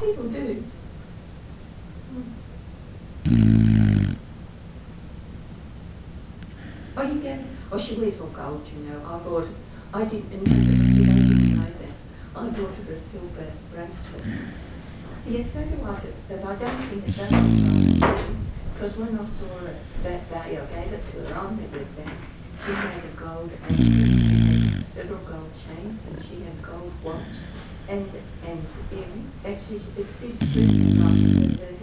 people do. Oh, you get. Oh, she wears all gold, you know. I didn't know that. I bought her a silver bracelet. Yes, so do I, but I don't think it does look gold. Because when I saw it that day, I gave it to her on everything. She had a gold and several gold chains, and she had a gold watch and earrings. Actually, it did suit her like her